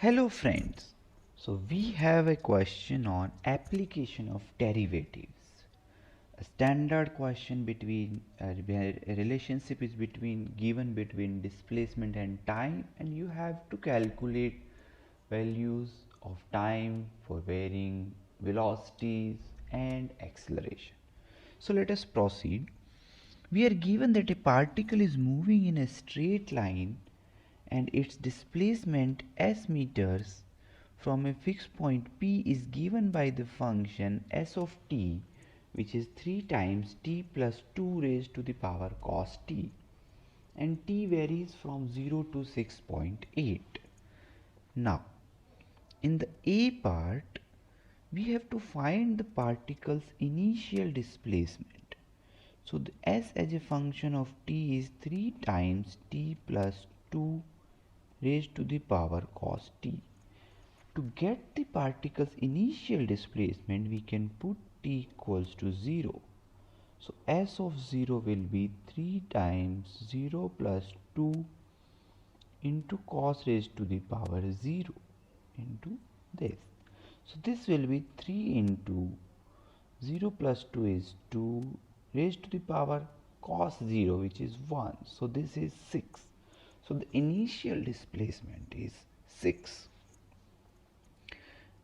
Hello friends. So we have a question on application of derivatives. A standard question between where a relationship is given between displacement and time, and you have to calculate values of time for varying velocities and acceleration. So let us proceed. We are given that a particle is moving in a straight line and its displacement s meters from a fixed point P is given by the function s of t, which is 3 times t plus 2 raised to the power cos t, and t varies from 0 to 6.8. Now, in the A part, we have to find the particle's initial displacement. So the s as a function of t is 3 times t plus 2 raised to the power cos t. To get the particle's initial displacement, we can put t equals to 0. So s of 0 will be 3 times 0 plus 2 into cos raised to the power 0 into this. So this will be 3 into 0 plus 2 is 2 raised to the power cos 0, which is 1. So this is 6. So the initial displacement is 6.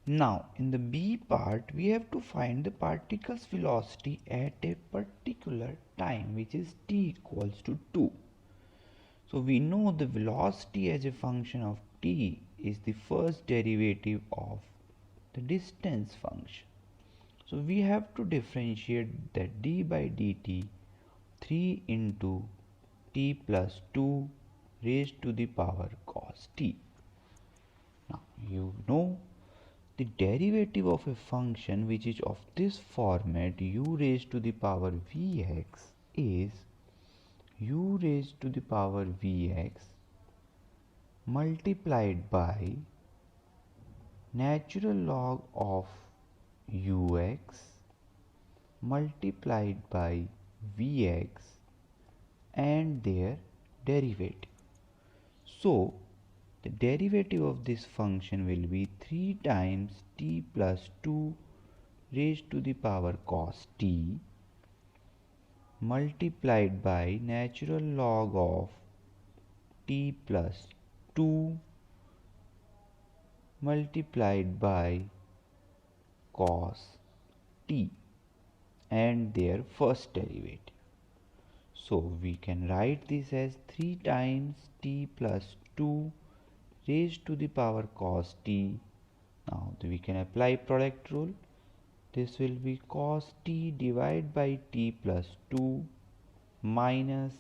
Now in the B part, we have to find the particle's velocity at a particular time, which is t equals to 2. So we know the velocity as a function of t is the first derivative of the distance function. So we have to differentiate that d by dt 3 into t plus 2 raised to the power cos t. Now you know the derivative of a function which is of this format, u raised to the power vx, is u raised to the power vx multiplied by natural log of ux multiplied by vx and their derivative. So the derivative of this function will be 3 times t plus 2 raised to the power cos t multiplied by natural log of t plus 2 multiplied by cos t and their first derivative. So we can write this as 3 times t plus 2 raised to the power cos t. Now we can apply product rule. This will be cos t divided by t plus 2 minus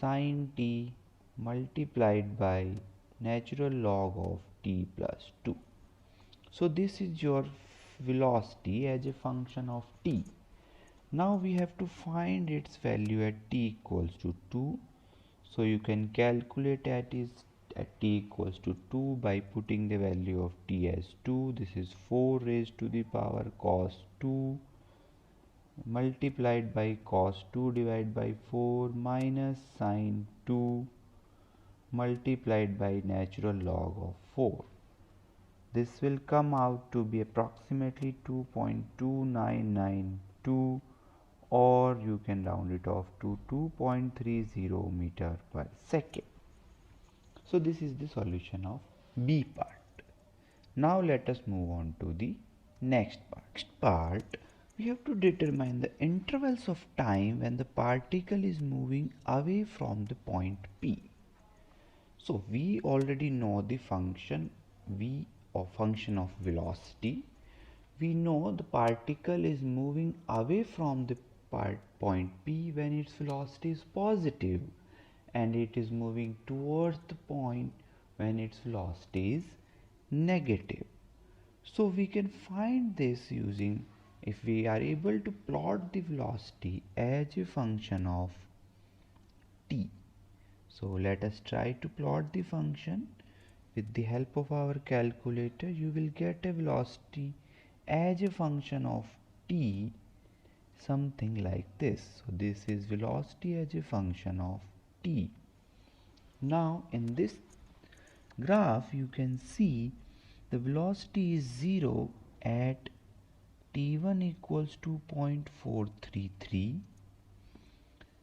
sin t multiplied by natural log of t plus 2. So this is your velocity as a function of t. Now we have to find its value at t equals to 2. So you can calculate at t equals to 2 by putting the value of t as 2. This is 4 raised to the power cos 2 multiplied by cos 2 divided by 4 minus sin 2 multiplied by natural log of 4. This will come out to be approximately 2.2992, or you can round it off to 2.30 meter per second. So this is the solution of B part. Now let us move on to the next part. Next part, we have to determine the intervals of time when the particle is moving away from the point P. So we already know the function V, or function of velocity. We know the particle is moving away from the point P when its velocity is positive, and it is moving towards the point when its velocity is negative. So we can find this using, if we are able to plot the velocity as a function of t. So let us try to plot the function. With the help of our calculator, you will get a velocity as a function of t, something like this. So this is velocity as a function of t. Now in this graph you can see the velocity is 0 at t1 equals to 0.433.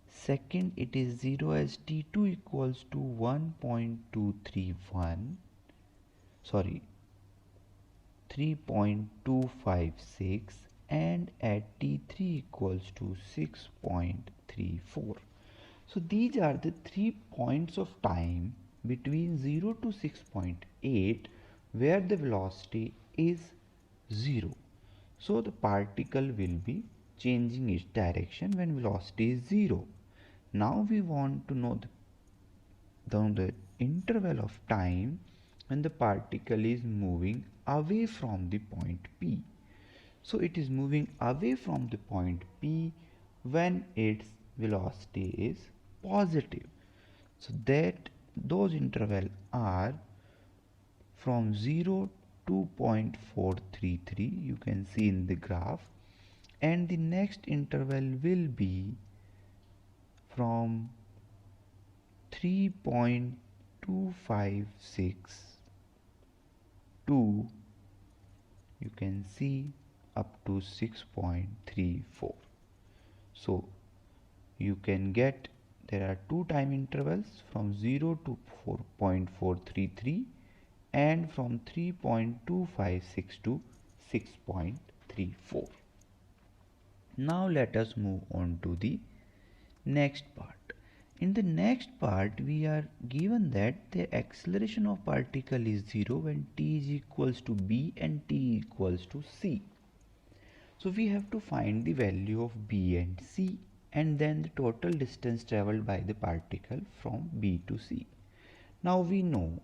Second, it is 0 as t2 equals to 1.231, sorry, 3.256, and at t3 equals to 6.34. So these are the 3 points of time between 0 to 6.8 where the velocity is 0. So the particle will be changing its direction when velocity is 0. Now we want to know the interval of time when the particle is moving away from the point P. So it is moving away from the point P when its velocity is positive. So that those intervals are from 0 to 0.433, you can see in the graph, and the next interval will be from 3.256 to, you can see, up to 6.34. So you can get, there are two time intervals from 0 to 4.433 and from 3.256 to 6.34. Now let us move on to the next part. In the next part, we are given that the acceleration of particle is 0 when t is equals to b and t equals to c. So we have to find the value of b and c and then the total distance traveled by the particle from b to c. Now we know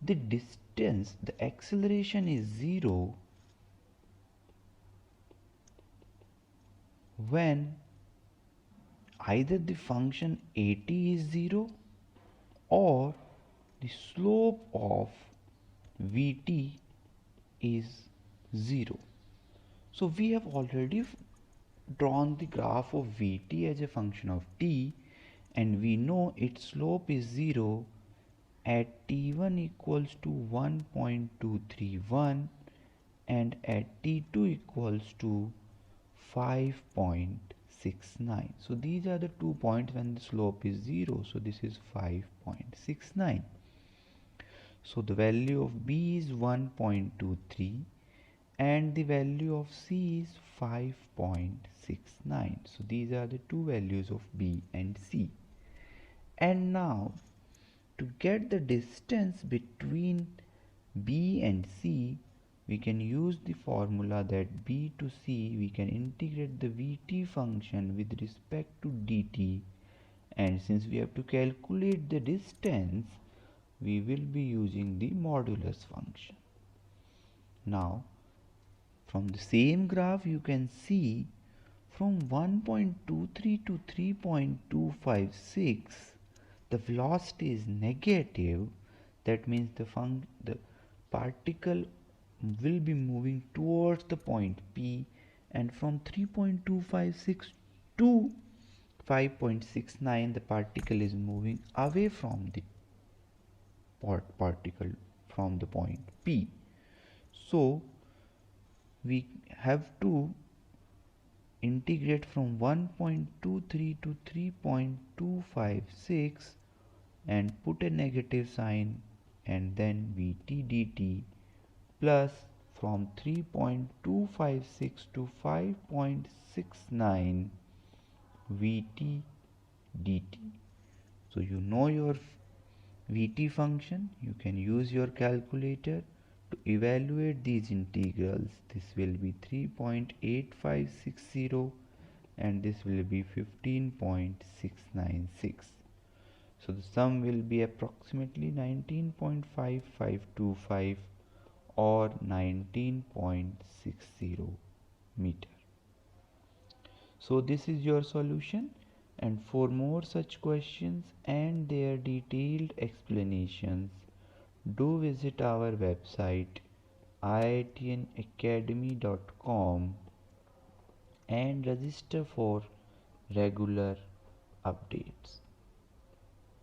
the distance, the acceleration is 0 when either the function at is 0 or the slope of vt is 0. So we have already drawn the graph of vt as a function of t, and we know its slope is 0 at t1 equals to 1.231 and at t2 equals to 5.69. So these are the 2 points when the slope is 0. So this is 5.69. So the value of b is 1.23 and the value of c is 5.69. So these are the two values of b and c. And now to get the distance between b and c, we can use the formula that b to c, we can integrate the vt function with respect to dt, and since we have to calculate the distance, we will be using the modulus function. Now from the same graph you can see from 1.23 to 3.256 the velocity is negative. That means the particle will be moving towards the point P, and from 3.256 to 5.69 the particle is moving away from the particle from the point P. So we have to integrate from 1.23 to 3.256 and put a negative sign and then vt dt plus from 3.256 to 5.69 vt dt. So you know your vt function, you can use your calculator to evaluate these integrals. This will be 3.8560 and this will be 15.696. So the sum will be approximately 19.5525 or 19.60 meter. So this is your solution, and for more such questions and their detailed explanations, do visit our website iitnacademy.com and register for regular updates.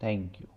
Thank you.